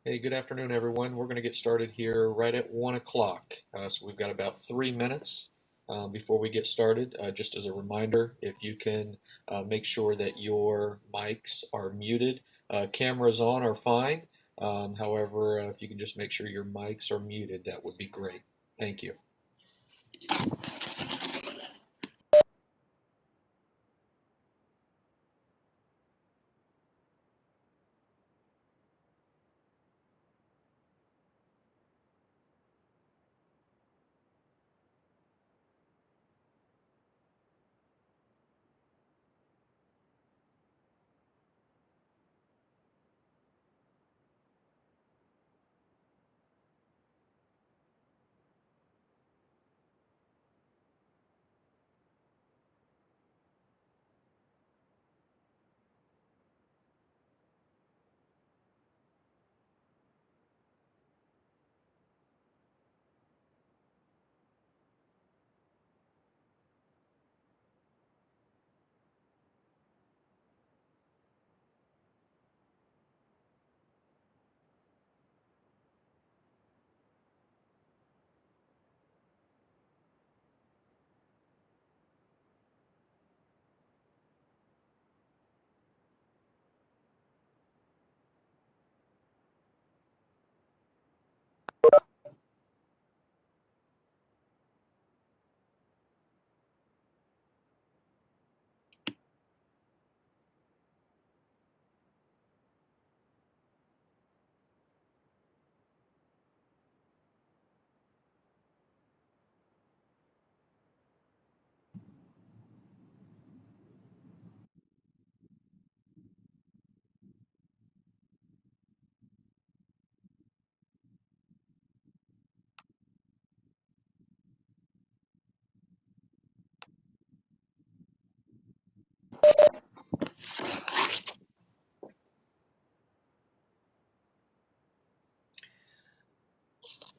Hey, good afternoon, everyone. We're going to get started here right at 1 o'clock. So we've got about 3 minutes before we get started. Just as a reminder, if you can make sure that your mics are muted, cameras on are fine. However, if you can just make sure your mics are muted, that would be great. Thank you.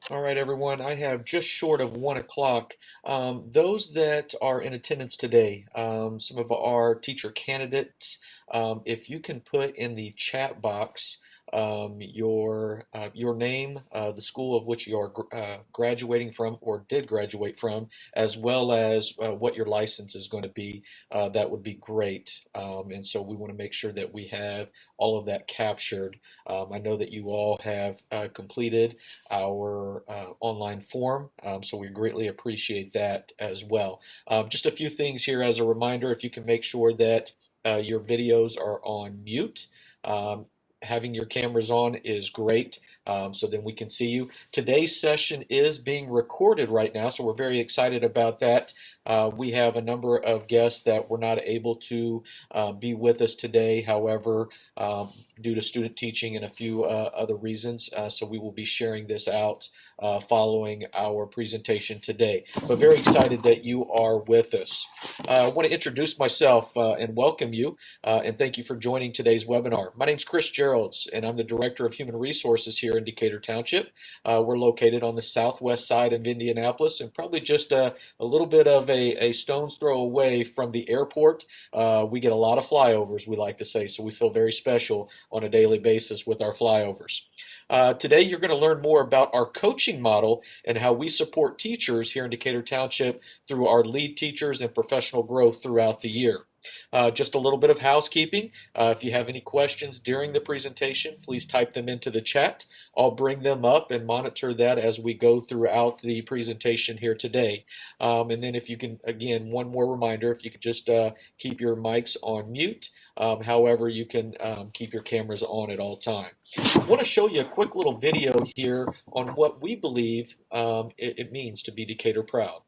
All right, everyone. I have just short of 1 o'clock. Those that are in attendance today, some of our teacher candidates, if you can put in the chat box your name, the school of which you are graduating from or did graduate from, as well as what your license is going to be, that would be great. And so we want to make sure that we have all of that captured. I know that you all have completed our online form, so we greatly appreciate that as well. Just a few things here as a reminder, if you can make sure that your videos are on mute. Having your cameras on is great, so then we can see you. Today's session is being recorded right now, so we're very excited about that. We have a number of guests that were not able to be with us today, however, due to student teaching and a few other reasons, so we will be sharing this out following our presentation today. But very excited that you are with us. I want to introduce myself and welcome you, and thank you for joining today's webinar. My name is Chris Geralds, and I'm the Director of Human Resources here in Decatur Township. We're located on the southwest side of Indianapolis and probably just a little bit of a stone's throw away from the airport. We get a lot of flyovers, we like to say, so we feel very special on a daily basis with our flyovers. Today you're going to learn more about our coaching model and how we support teachers here in Decatur Township through our lead teachers and professional growth throughout the year. Just a little bit of housekeeping. If you have any questions during the presentation, please type them into the chat. I'll bring them up and monitor that as we go throughout the presentation here today. And then if you can, again, one more reminder, if you could just keep your mics on mute. However, you can keep your cameras on at all times. I want to show you a quick little video here on what we believe it means to be Decatur Proud.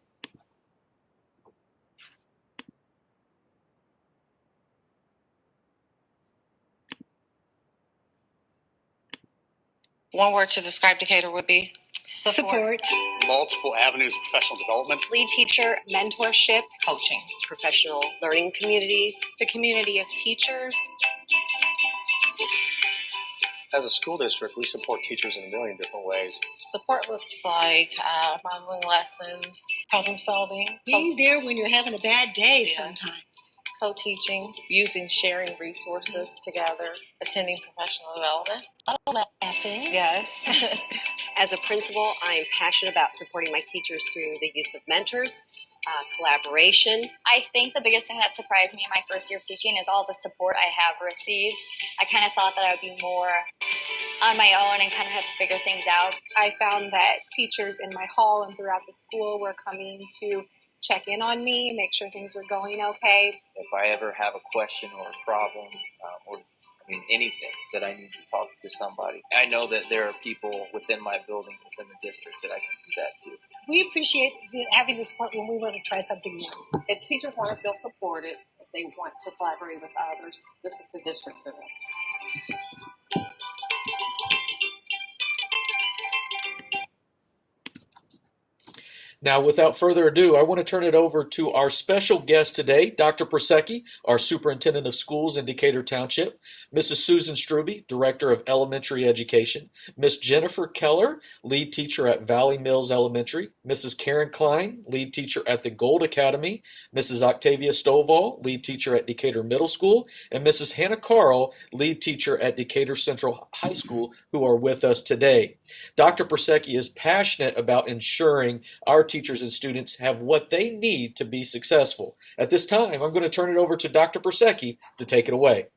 One word to describe Decatur would be support. Multiple avenues of professional development. Lead teacher, mentorship, coaching, professional learning communities, the community of teachers. As a school district, we support teachers in a million different ways. Support looks like modeling lessons, problem solving. Being there when you're having a bad day sometimes. co-teaching, using sharing resources together, attending professional development. Yes. As a principal, I am passionate about supporting my teachers through the use of mentors, collaboration. I think the biggest thing that surprised me in my first year of teaching is all the support I have received. I kind of thought that I would be more on my own and kind of had to figure things out. I found that teachers in my hall and throughout the school were coming to check in on me, make sure things were going okay. If I ever have a question or a problem anything that I need to talk to somebody, I know that there are people within my building, within the district, that I can do that to. We appreciate having the support when we want to try something new. If teachers want to feel supported, if they want to collaborate with others, this is the district for them. Now, without further ado, I want to turn it over to our special guest today, Dr. Persecki, our Superintendent of Schools in Decatur Township, Mrs. Susan Struby, Director of Elementary Education, Miss Jennifer Keller, Lead Teacher at Valley Mills Elementary, Mrs. Karen Klein, Lead Teacher at the Gold Academy, Mrs. Octavia Stovall, Lead Teacher at Decatur Middle School, and Mrs. Hannah Carl, Lead Teacher at Decatur Central High School, who are with us today. Dr. Persecki is passionate about ensuring our teachers and students have what they need to be successful. At this time, I'm going to turn it over to Dr. Persecki to take it away.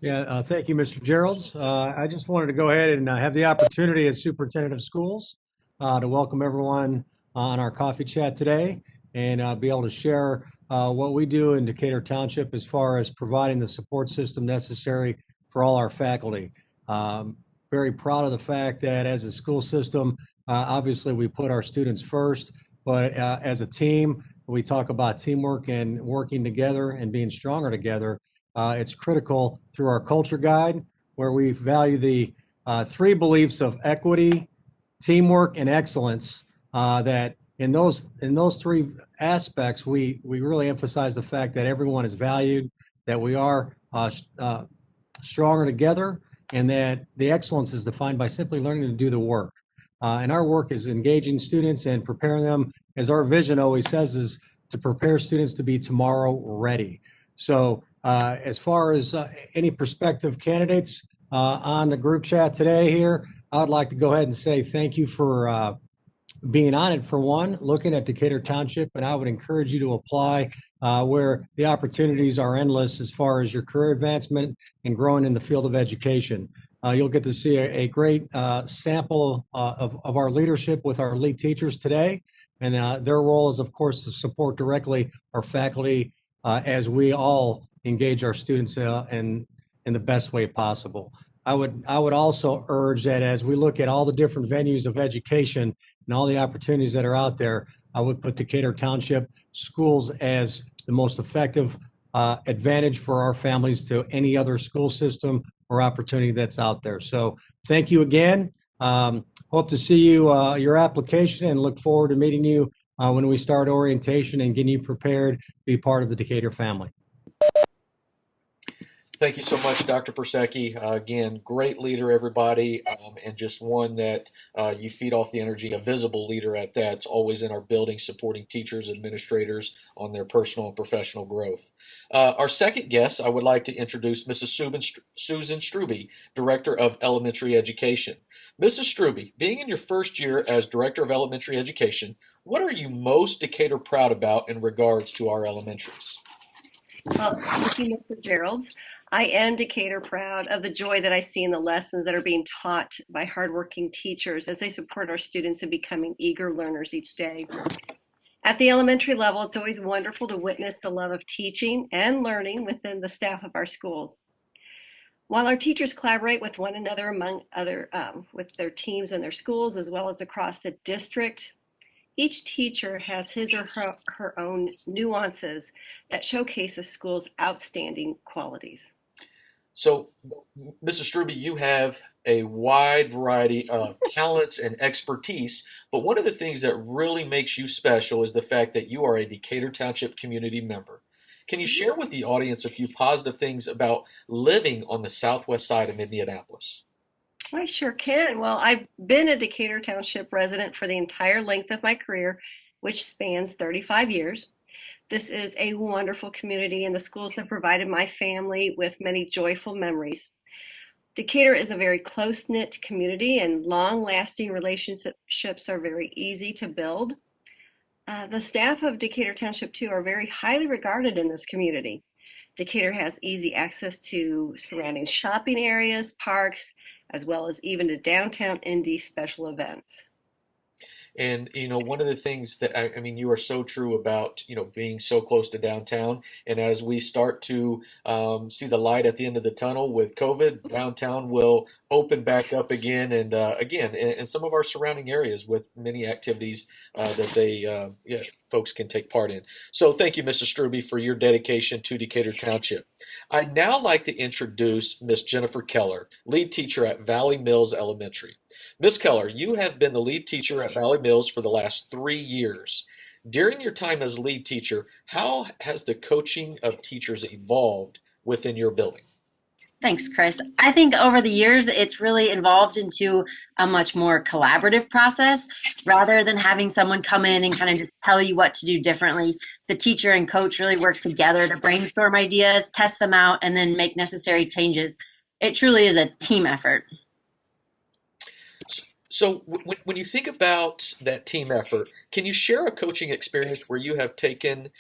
Yeah, thank you, Mr. Geralds. I just wanted to go ahead and have the opportunity as Superintendent of Schools to welcome everyone on our coffee chat today and be able to share what we do in Decatur Township as far as providing the support system necessary for all our faculty. Very proud of the fact that as a school system, obviously we put our students first, but as a team, we talk about teamwork and working together and being stronger together. It's critical through our culture guide, where we value the three beliefs of equity, teamwork, and excellence. That in those three aspects, we really emphasize the fact that everyone is valued, that we are stronger together, and that the excellence is defined by simply learning to do the work. And our work is engaging students and preparing them, as our vision always says, is to prepare students to be tomorrow ready. So as far as any prospective candidates on the group chat today here, I would like to go ahead and say thank you for being on it, for one, looking at Decatur Township, and I would encourage you to apply where the opportunities are endless as far as your career advancement and growing in the field of education. You'll get to see a great sample of our leadership with our lead teachers today, and their role is, of course, to support directly our faculty as we all engage our students in the best way possible. I would also urge that as we look at all the different venues of education and all the opportunities that are out there, I would put Decatur Township schools as the most effective advantage for our families to any other school system or opportunity that's out there. So thank you again. Hope to see you, your application, and look forward to meeting you when we start orientation and getting you prepared to be part of the Decatur family. Thank you so much, Dr. Persecki. Again, great leader, everybody, and just one that you feed off the energy, a visible leader at that. It's always in our building, supporting teachers, administrators on their personal and professional growth. Our second guest, I would like to introduce Mrs. Susan Struby, Director of Elementary Education. Mrs. Struby, being in your first year as Director of Elementary Education, what are you most Decatur proud about in regards to our elementaries? Well, thank you, Mr. Geralds. I am Decatur proud of the joy that I see in the lessons that are being taught by hardworking teachers as they support our students in becoming eager learners each day. At the elementary level, it's always wonderful to witness the love of teaching and learning within the staff of our schools. While our teachers collaborate with one another among other, with their teams and their schools, as well as across the district, each teacher has his or her own nuances that showcase the school's outstanding qualities. So, Mrs. Struby, you have a wide variety of talents and expertise, but one of the things that really makes you special is the fact that you are a Decatur Township community member. Can you share with the audience a few positive things about living on the southwest side of Indianapolis? I sure can. Well, I've been a Decatur Township resident for the entire length of my career, which spans 35 years. This is a wonderful community, and the schools have provided my family with many joyful memories. Decatur is a very close-knit community, and long-lasting relationships are very easy to build. The staff of Decatur Township, too, are very highly regarded in this community. Decatur has easy access to surrounding shopping areas, parks, as well as even to downtown Indy special events. And one of the things that I mean, you are so true about being so close to downtown. And as we start to see the light at the end of the tunnel with COVID, downtown will open back up again, and again, in some of our surrounding areas with many activities that folks can take part in. So thank you, Mrs. Struby, for your dedication to Decatur Township. I'd now like to introduce Miss Jennifer Keller, lead teacher at Valley Mills Elementary. Ms. Keller, you have been the lead teacher at Valley Mills for the last 3 years. During your time as lead teacher, how has the coaching of teachers evolved within your building? Thanks, Chris. I think over the years, it's really evolved into a much more collaborative process rather than having someone come in and kind of just tell you what to do differently. The teacher and coach really work together to brainstorm ideas, test them out, and then make necessary changes. It truly is a team effort. So when you think about that team effort, can you share a coaching experience where you have taken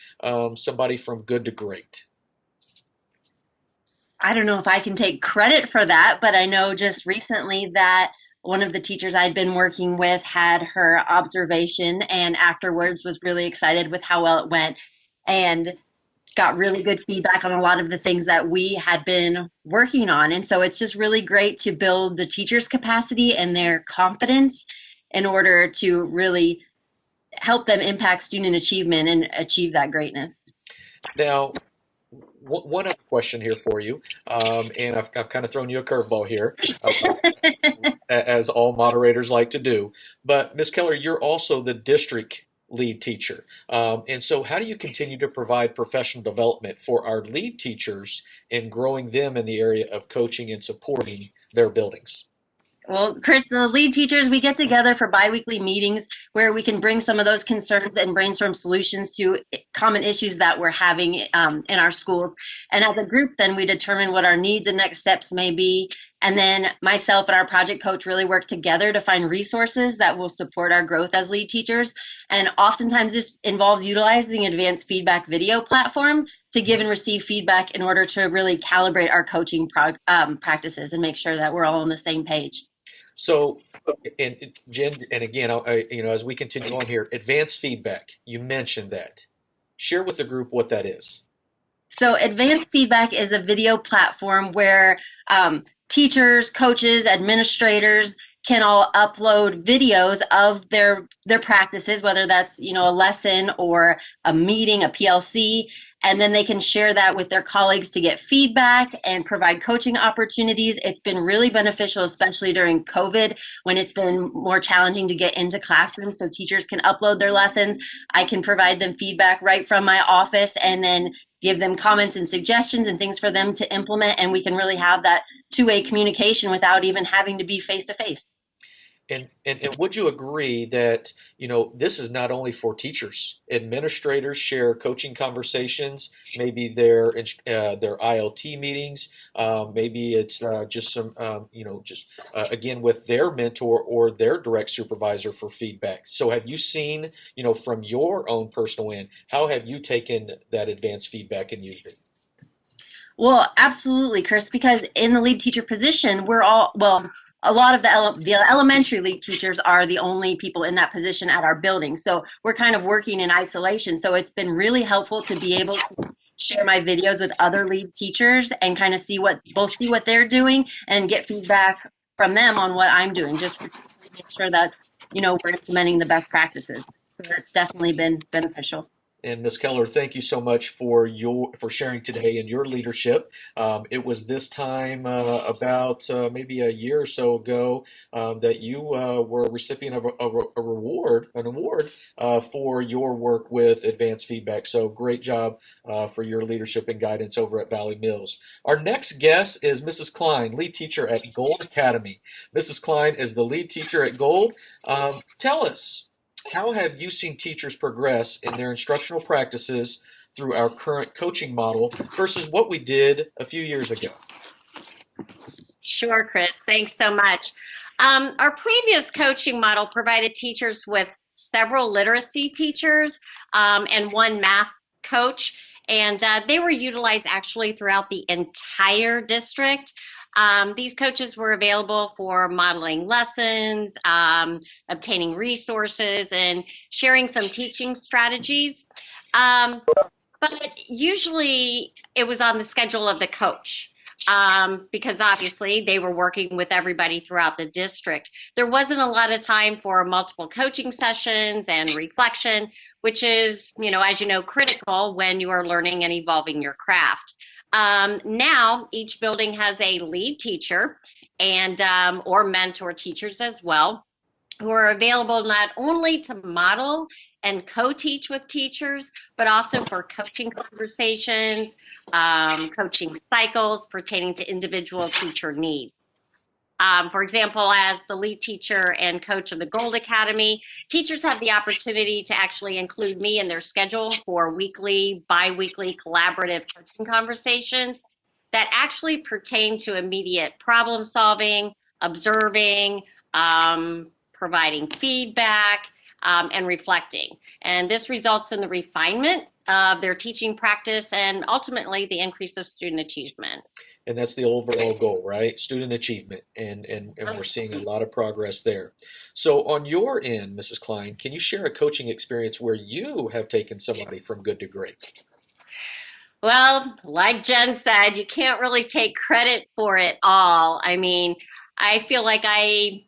somebody from good to great? I don't know if I can take credit for that, but I know just recently that one of the teachers I'd been working with had her observation and afterwards was really excited with how well it went and got really good feedback on a lot of the things that we had been working on. And so it's just really great to build the teacher's capacity and their confidence in order to really help them impact student achievement and achieve that greatness. Now, one other question here for you, and I've kind of thrown you a curveball here, as all moderators like to do. But Ms. Keller, you're also the district lead teacher. And so how do you continue to provide professional development for our lead teachers in growing them in the area of coaching and supporting their buildings? Well, Chris, the lead teachers, we get together for biweekly meetings where we can bring some of those concerns and brainstorm solutions to common issues that we're having in our schools. And as a group, then we determine what our needs and next steps may be. And then myself and our project coach really work together to find resources that will support our growth as lead teachers. And oftentimes this involves utilizing the advanced feedback video platform to give and receive feedback in order to really calibrate our coaching practices and make sure that we're all on the same page. So, and Jen, and again, as we continue on here, advanced feedback, you mentioned that. Share with the group what that is. So advanced feedback is a video platform where teachers, coaches, administrators can all upload videos of their practices, whether that's, a lesson or a meeting, a PLC, and then they can share that with their colleagues to get feedback and provide coaching opportunities. It's been really beneficial, especially during COVID, when it's been more challenging to get into classrooms, so teachers can upload their lessons. I can provide them feedback right from my office and then give them comments and suggestions and things for them to implement, and we can really have that two-way communication without even having to be face-to-face. And would you agree that, this is not only for teachers? Administrators share coaching conversations, maybe their ILT meetings, maybe it's just some, again, with their mentor or their direct supervisor for feedback. So have you seen, from your own personal end, how have you taken that advanced feedback and used it? Well, absolutely, Chris, because in the lead teacher position, we're all, a lot of the elementary lead teachers are the only people in that position at our building. So we're kind of working in isolation. So it's been really helpful to be able to share my videos with other lead teachers and kind of see what they're doing and get feedback from them on what I'm doing, just to make sure that, we're implementing the best practices. So that's definitely been beneficial. And Ms. Keller, thank you so much for sharing today and your leadership. It was this time about maybe a year or so ago that you were a recipient of an award for your work with advanced feedback. So great job for your leadership and guidance over at Valley Mills. Our next guest is Mrs. Klein, lead teacher at Gold Academy. Mrs. Klein is the lead teacher at Gold. Tell us, how have you seen teachers progress in their instructional practices through our current coaching model versus what we did a few years ago? Sure, Chris. Thanks so much. Our previous coaching model provided teachers with several literacy teachers and one math coach, and they were utilized actually throughout the entire district. These coaches were available for modeling lessons, obtaining resources, and sharing some teaching strategies. But usually it was on the schedule of the coach. Because obviously they were working with everybody throughout the district. There wasn't a lot of time for multiple coaching sessions and reflection, which is, as you know, critical when you are learning and evolving your craft. Now, each building has a lead teacher and or mentor teachers as well, who are available not only to model and co-teach with teachers, but also for coaching conversations, coaching cycles pertaining to individual teacher needs. For example, as the lead teacher and coach of the Gold Academy, teachers have the opportunity to actually include me in their schedule for weekly, bi-weekly collaborative coaching conversations that actually pertain to immediate problem solving, observing, providing feedback, and reflecting. And this results in the refinement of their teaching practice and ultimately the increase of student achievement. And that's the overall goal, right? Student achievement. And we're seeing a lot of progress there. So on your end, Mrs. Klein, can you share a coaching experience where you have taken somebody from good to great? Well, like Jen said, you can't really take credit for it all. I mean, I feel like I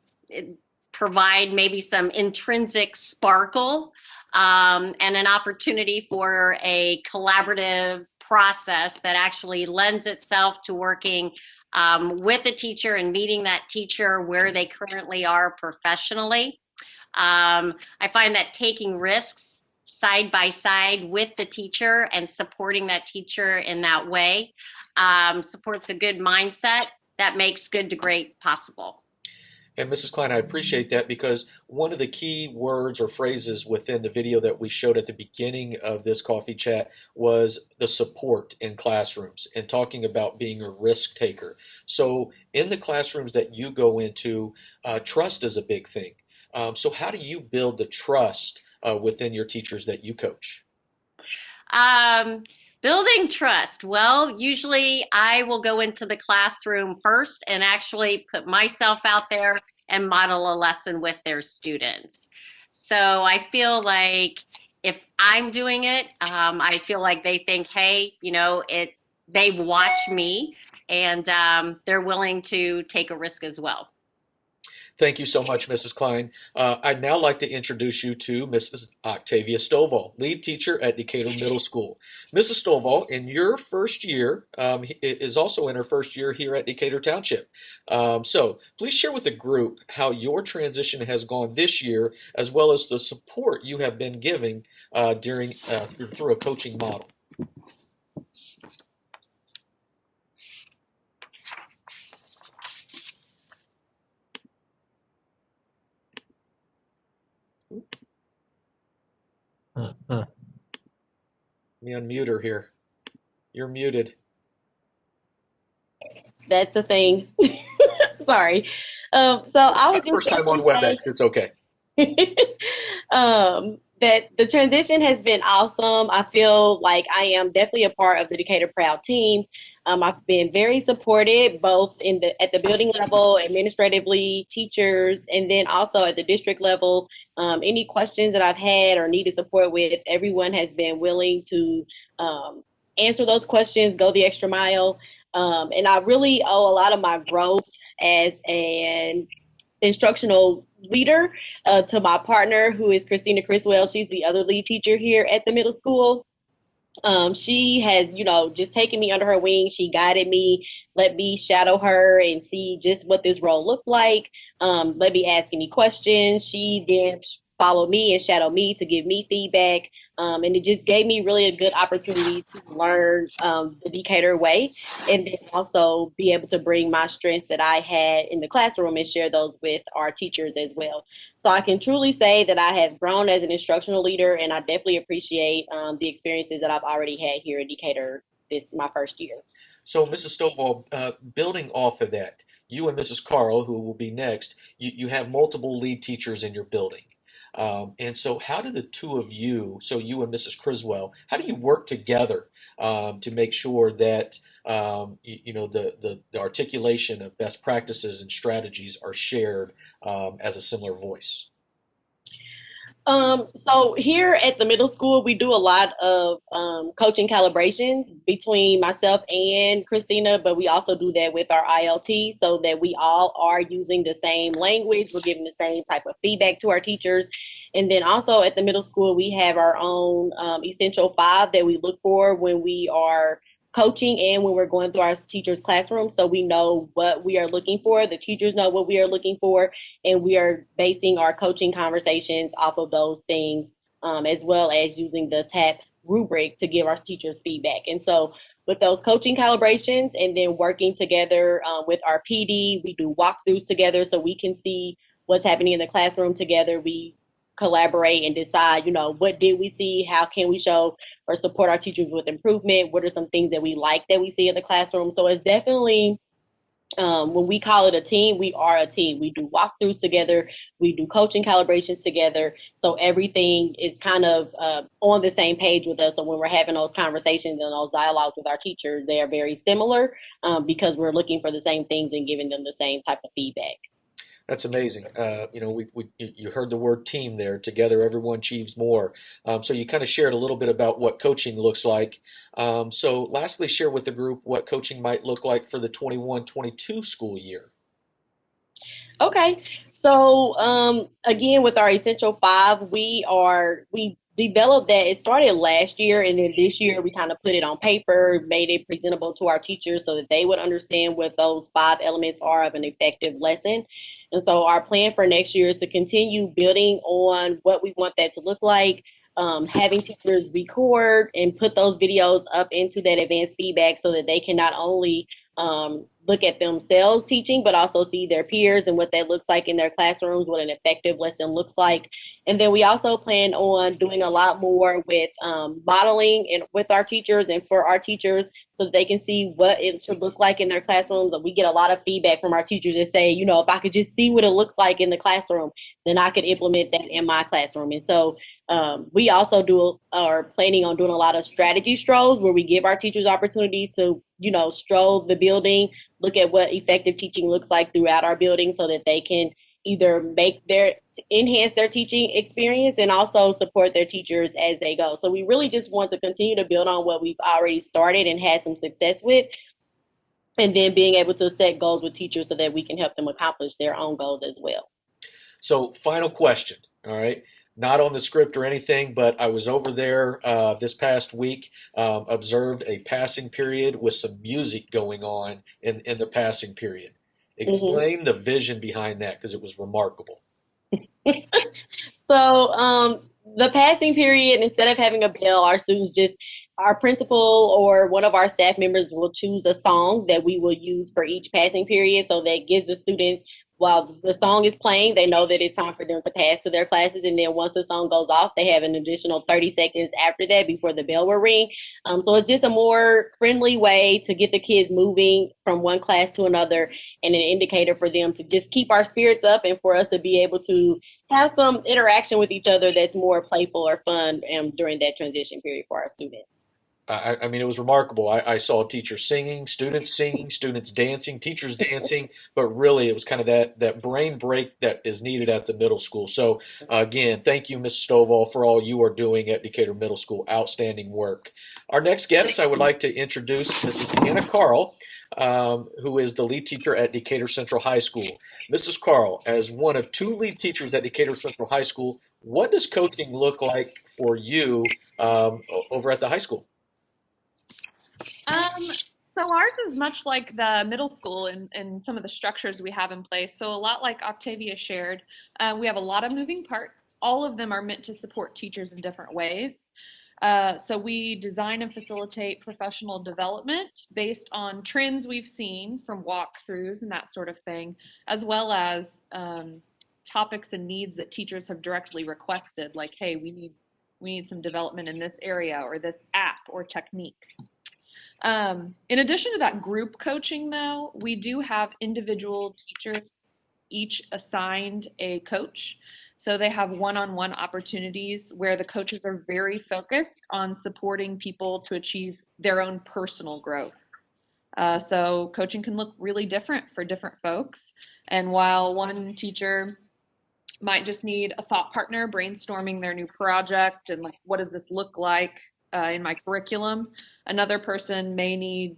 provide maybe some intrinsic sparkle and an opportunity for a collaborative process that actually lends itself to working with a teacher and meeting that teacher where they currently are professionally. I find that taking risks side by side with the teacher and supporting that teacher in that way supports a good mindset that makes good to great possible. And Mrs. Klein, I appreciate that because one of the key words or phrases within the video that we showed at the beginning of this coffee chat was the support in classrooms and talking about being a risk taker. So in the classrooms that you go into, trust is a big thing. So how do you build the trust within your teachers that you coach? Building trust. Well, usually I will go into the classroom first and actually put myself out there and model a lesson with their students. So I feel like if I'm doing it, I feel like they think, hey, they've watched me and they're willing to take a risk as well. Thank you so much, Mrs. Klein. I'd now like to introduce you to Mrs. Octavia Stovall, lead teacher at Decatur Middle School. Mrs. Stovall, in your first year, is also in her first year here at Decatur Township. So please share with the group how your transition has gone this year, as well as the support you have been giving through a coaching model. Let me unmute her here. You're muted. That's a thing. Sorry. So I was first time on WebEx. It's okay. That the transition has been awesome. I feel like I am definitely a part of the Decatur Proud team. I've been very supported both at the building level, administratively, teachers, and then also at the district level. Any questions that I've had or needed support with, everyone has been willing to answer those questions, go the extra mile. And I really owe a lot of my growth as an instructional leader to my partner, who is Christina Criswell. She's the other lead teacher here at the middle school. She has, just taken me under her wing. She guided me, let me shadow her and see just what this role looked like. Let me ask any questions. She then followed me and shadowed me to give me feedback. And it just gave me really a good opportunity to learn the Decatur way, and then also be able to bring my strengths that I had in the classroom and share those with our teachers as well. So I can truly say that I have grown as an instructional leader, and I definitely appreciate the experiences that I've already had here in Decatur this my first year. So, Mrs. Stovall, building off of that, you and Mrs. Carl, who will be next, you have multiple lead teachers in your building. And so, how do the two of you, so you and Mrs. Criswell, how do you work together to make sure that the articulation of best practices and strategies are shared as a similar voice? So here at the middle school, we do a lot of coaching calibrations between myself and Christina, but we also do that with our ILT so that we all are using the same language. We're giving the same type of feedback to our teachers. And then also at the middle school, we have our own essential five that we look for when we are coaching and when we're going through our teachers' classroom. So we know what we are looking for. The teachers know what we are looking for, and we are basing our coaching conversations off of those things, as well as using the TAP rubric to give our teachers feedback. And so with those coaching calibrations and then working together with our PD, we do walkthroughs together so we can see what's happening in the classroom together. We collaborate and decide, what did we see? How can we show or support our teachers with improvement? What are some things that we like that we see in the classroom? So it's definitely, when we call it a team, we are a team. We do walkthroughs together. We do coaching calibrations together. So everything is kind of on the same page with us. So when we're having those conversations and those dialogues with our teachers, they are very similar because we're looking for the same things and giving them the same type of feedback. That's amazing. You heard the word team there. Together, everyone achieves more. So you kind of shared a little bit about what coaching looks like. So lastly, share with the group what coaching might look like for the 21-22 school year. Okay. So again, with our Essential Five, we developed that. It started last year, and then this year we kind of put it on paper, made it presentable to our teachers so that they would understand what those 5 elements are of an effective lesson. And so our plan for next year is to continue building on what we want that to look like. Having teachers record and put those videos up into that advanced feedback so that they can not only look at themselves teaching, but also see their peers and what that looks like in their classrooms, what an effective lesson looks like. And then we also plan on doing a lot more with modeling and with our teachers and for our teachers so that they can see what it should look like in their classrooms. And we get a lot of feedback from our teachers that say, if I could just see what it looks like in the classroom, then I could implement that in my classroom. And so we also are planning on doing a lot of strategy strolls where we give our teachers opportunities to, stroll the building, look at what effective teaching looks like throughout our building so that they can either enhance their teaching experience and also support their teachers as they go. So we really just want to continue to build on what we've already started and had some success with, and then being able to set goals with teachers so that we can help them accomplish their own goals as well. So final question, all right? Not on the script or anything, but I was over there this past week, observed a passing period with some music going on in the passing period. Explain the vision behind that because it was remarkable. So the passing period, instead of having a bell, our principal or one of our staff members will choose a song that we will use for each passing period. So that gives the students, while the song is playing, they know that it's time for them to pass to their classes. And then once the song goes off, they have an additional 30 seconds after that before the bell will ring. So it's just a more friendly way to get the kids moving from one class to another and an indicator for them to just keep our spirits up and for us to be able to have some interaction with each other that's more playful or fun during that transition period for our students. I mean, it was remarkable. I saw teachers singing, students dancing, teachers dancing, but really it was kind of that brain break that is needed at the middle school. So again, thank you, Ms. Stovall, for all you are doing at Decatur Middle School. Outstanding work. Our next guest, I would like to introduce Mrs. Anna Carl, who is the lead teacher at Decatur Central High School. Mrs. Carl, as one of 2 lead teachers at Decatur Central High School, what does coaching look like for you over at the high school? So ours is much like the middle school in some of the structures we have in place. So a lot like Octavia shared, we have a lot of moving parts. All of them are meant to support teachers in different ways. So we design and facilitate professional development based on trends we've seen from walkthroughs and that sort of thing, as well as topics and needs that teachers have directly requested, like, hey, we need some development in this area or this app or technique. In addition to that group coaching, though, we do have individual teachers each assigned a coach. So they have one-on-one opportunities where the coaches are very focused on supporting people to achieve their own personal growth. So coaching can look really different for different folks. And while one teacher might just need a thought partner brainstorming their new project and like, what does this look like in my curriculum, another person may need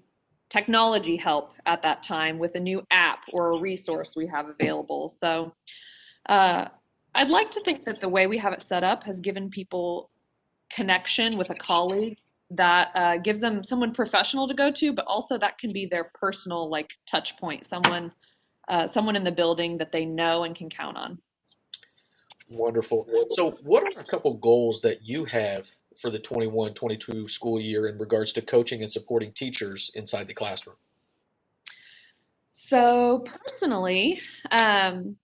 technology help at that time with a new app or a resource we have available. So I'd like to think that the way we have it set up has given people connection with a colleague that gives them someone professional to go to, but also that can be their personal like touch point, someone in the building that they know and can count on. Wonderful. So what are a couple goals that you have for the 21-22 school year in regards to coaching and supporting teachers inside the classroom? So personally, I'm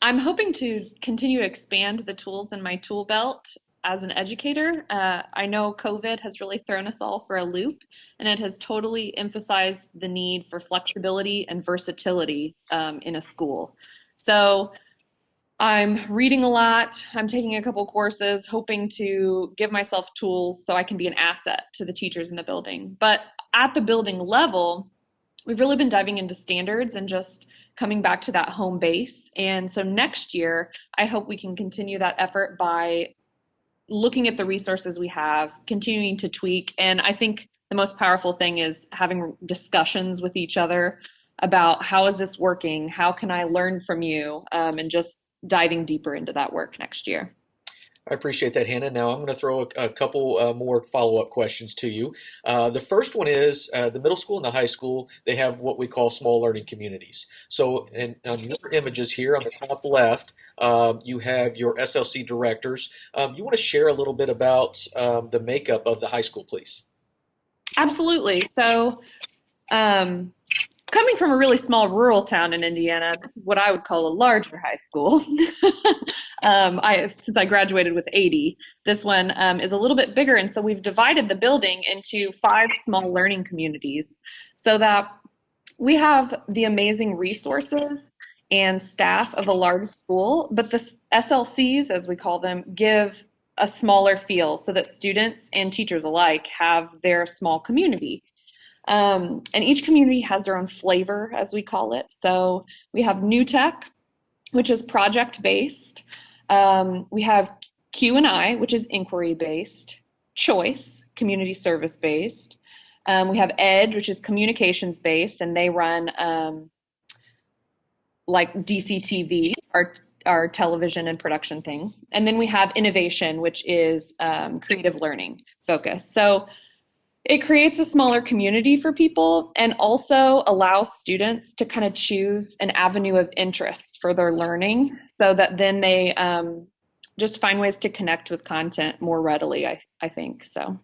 hoping to continue to expand the tools in my tool belt as an educator. I know COVID has really thrown us all for a loop, and it has totally emphasized the need for flexibility and versatility in a school. So I'm reading a lot. I'm taking a couple courses, hoping to give myself tools so I can be an asset to the teachers in the building. But at the building level, we've really been diving into standards and just coming back to that home base. And so next year, I hope we can continue that effort by looking at the resources we have, continuing to tweak. And I think the most powerful thing is having discussions with each other about how is this working? How can I learn from you? And just diving deeper into that work next year. I appreciate that, Hannah. Now I'm going to throw a couple more follow-up questions to you. The first one is the middle school and the high school, they have what we call small learning communities. So on your images here on the top left, you have your SLC directors. You want to share a little bit about the makeup of the high school, please? Absolutely. So coming from a really small rural town in Indiana, this is what I would call a larger high school. Since I graduated with 80, this one is a little bit bigger. And so we've divided the building into 5 small learning communities so that we have the amazing resources and staff of a large school, but the SLCs, as we call them, give a smaller feel so that students and teachers alike have their small community. And each community has their own flavor, as we call it. So we have New Tech, which is project-based. We have Q&I, which is inquiry-based. Choice, community service-based. We have Edge, which is communications-based, and they run like DCTV, our television and production things. And then we have Innovation, which is creative learning focus. So it creates a smaller community for people and also allows students to kind of choose an avenue of interest for their learning so that then they just find ways to connect with content more readily, I think. So.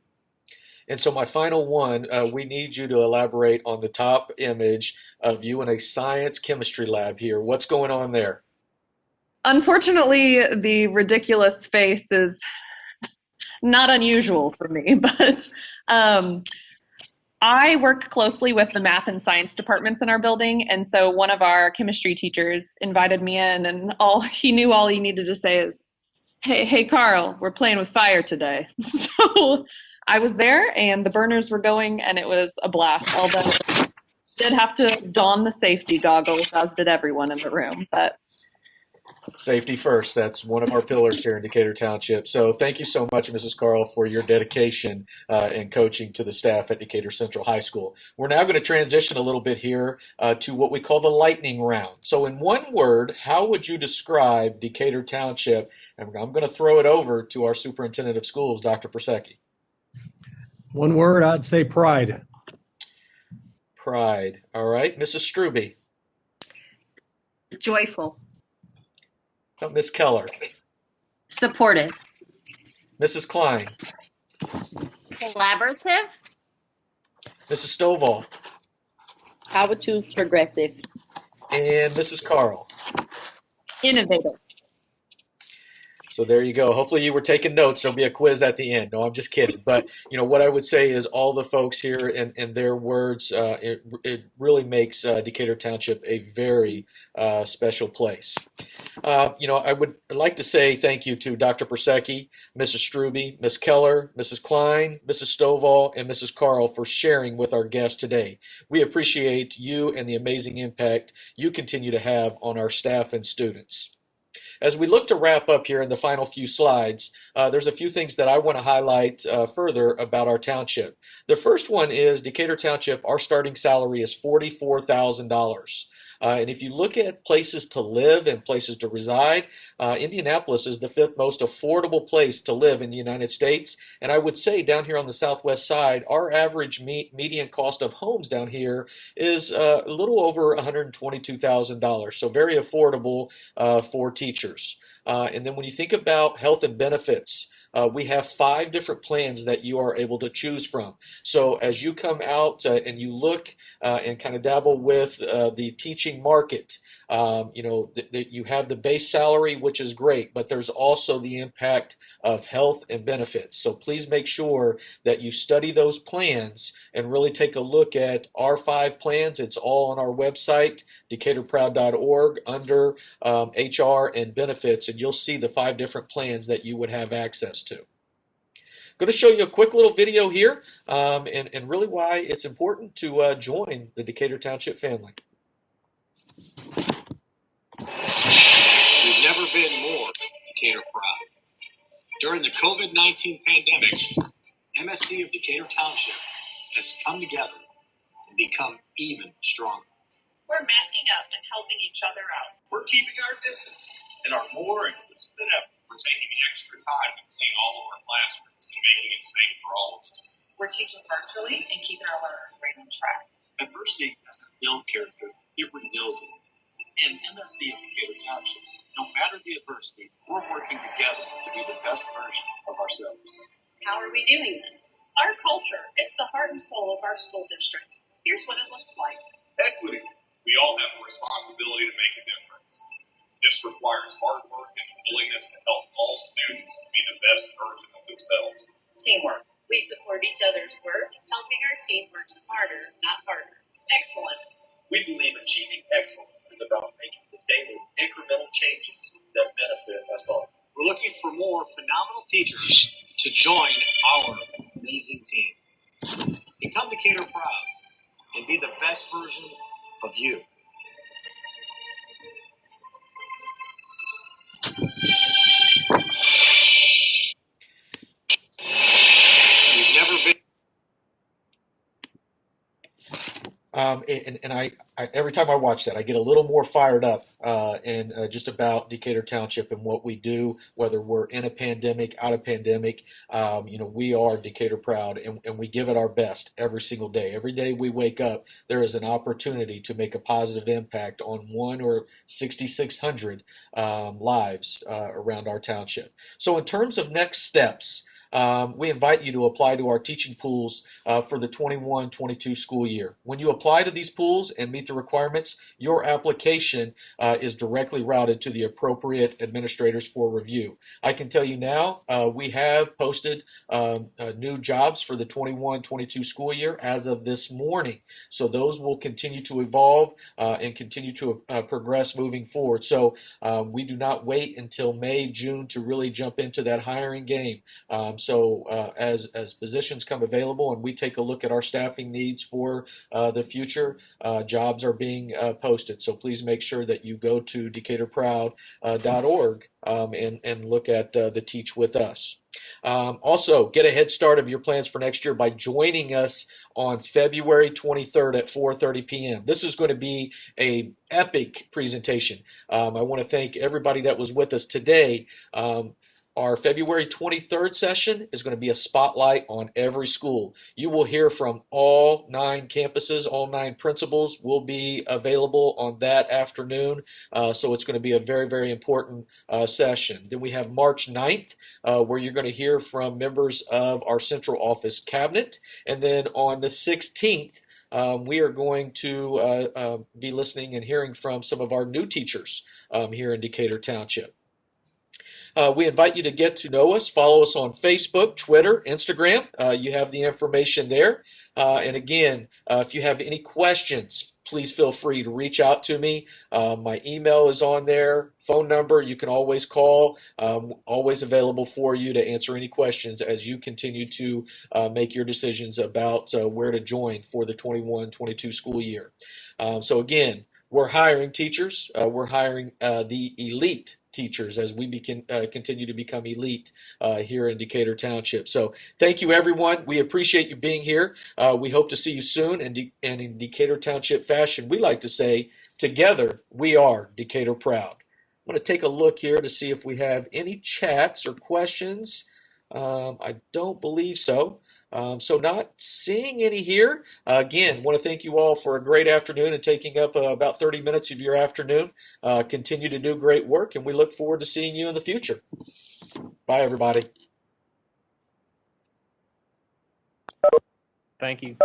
And so my final one, we need you to elaborate on the top image of you in a science chemistry lab here. What's going on there? Unfortunately, the ridiculous face is not unusual for me, but I work closely with the math and science departments in our building. And so one of our chemistry teachers invited me in, and all he needed to say is, hey, Carl, we're playing with fire today. So I was there and the burners were going and it was a blast, although I did have to don the safety goggles, as did everyone in the room. But safety first. That's one of our pillars here in Decatur Township. So thank you so much, Mrs. Carl, for your dedication and coaching to the staff at Decatur Central High School. We're now going to transition a little bit here to what we call the lightning round. So in one word, how would you describe Decatur Township? And I'm going to throw it over to our Superintendent of Schools, Dr. Persecki. One word, I'd say pride. Pride. All right. Mrs. Strube. Joyful. Ms. Keller. Supportive. Mrs. Klein. Collaborative. Mrs. Stovall. I would choose progressive. And Mrs. Carl. Innovative. So there you go. Hopefully you were taking notes. There'll be a quiz at the end. No, I'm just kidding. But what I would say is all the folks here and their words, it really makes Decatur Township a very special place. I would like to say thank you to Dr. Persecki, Mrs. Struby, Ms. Keller, Mrs. Klein, Mrs. Stovall, and Mrs. Carl for sharing with our guests today. We appreciate you and the amazing impact you continue to have on our staff and students. As we look to wrap up here in the final few slides, there's a few things that I want to highlight further about our township. The first one is Decatur Township, our starting salary is $44,000. And if you look at places to live and places to reside, Indianapolis is the 5th most affordable place to live in the United States. And I would say down here on the southwest side, our average median cost of homes down here is a little over $122,000. So very affordable for teachers. And then when you think about health and benefits, we have 5 different plans that you are able to choose from. So as you come out and you look and kind of dabble with the teaching market, you have the base salary, which is great, but there's also the impact of health and benefits. So please make sure that you study those plans and really take a look at our 5 plans. It's all on our website, decaturproud.org, under HR and benefits, and you'll see the 5 different plans that you would have access to. I'm going to show you a quick little video here and really why it's important to join the Decatur Township family. We've never been more Decatur proud. During the COVID-19 pandemic, MSD of Decatur Township has come together and become even stronger. We're masking up and helping each other out. We're keeping our distance and are more inclusive than ever. We're taking extra time to clean all of our classrooms and making it safe for all of us. We're teaching virtually and keeping our learners right on track. Adversity doesn't build character, it reveals it. In MSD of Decatur Township, no matter the adversity, we're working together to be the best version of ourselves. How are we doing this? Our culture, it's the heart and soul of our school district. Here's what it looks like. Equity. We all have a responsibility to make a difference. This requires hard work and willingness to help all students to be the best version of themselves. Teamwork. We support each other's work, helping our team work smarter, not harder. Excellence. We believe achieving excellence is about making the daily incremental changes that benefit us all. We're looking for more phenomenal teachers to join our amazing team. Become Decatur proud and be the best version of you. We've never been. And I every time I watch that, I get a little more fired up and just about Decatur Township and what we do, whether we're in a pandemic, out of pandemic. We are Decatur proud, and we give it our best every single day. Every day we wake up, there is an opportunity to make a positive impact on 1 or 6,600 lives around our township. So in terms of next steps, we invite you to apply to our teaching pools for the 21-22 school year. When you apply to these pools and meet the requirements, your application is directly routed to the appropriate administrators for review. I can tell you now, we have posted new jobs for the 21-22 school year as of this morning. So those will continue to evolve and continue to progress moving forward. So we do not wait until May, June to really jump into that hiring game. As positions come available and we take a look at our staffing needs for the future, jobs are being posted. So please make sure that you go to decaturproud.org and look at the Teach With Us. Also, get a head start of your plans for next year by joining us on February 23rd at 4:30 p.m. This is going to be an epic presentation. I want to thank everybody that was with us today. Our February 23rd session is going to be a spotlight on every school. You will hear from all 9 campuses, all 9 principals will be available on that afternoon. So it's going to be a very, very important session. Then we have March 9th, where you're going to hear from members of our central office cabinet. And then on the 16th, we are going to be listening and hearing from some of our new teachers here in Decatur Township. We invite you to get to know us. Follow us on Facebook, Twitter, Instagram. You have the information there. And again, if you have any questions, please feel free to reach out to me. My email is on there, phone number. You can always call. Always available for you to answer any questions as you continue to make your decisions about where to join for the 21-22 school year. So again, we're hiring teachers. We're hiring the elite teachers as we continue to become elite here in Decatur Township. So thank you, everyone. We appreciate you being here. We hope to see you soon. And in Decatur Township fashion, we like to say, together we are Decatur Proud. I'm going to take a look here to see if we have any chats or questions. I don't believe so. So not seeing any here. Again, want to thank you all for a great afternoon and taking up about 30 minutes of your afternoon. Continue to do great work, and we look forward to seeing you in the future. Bye, everybody. Thank you.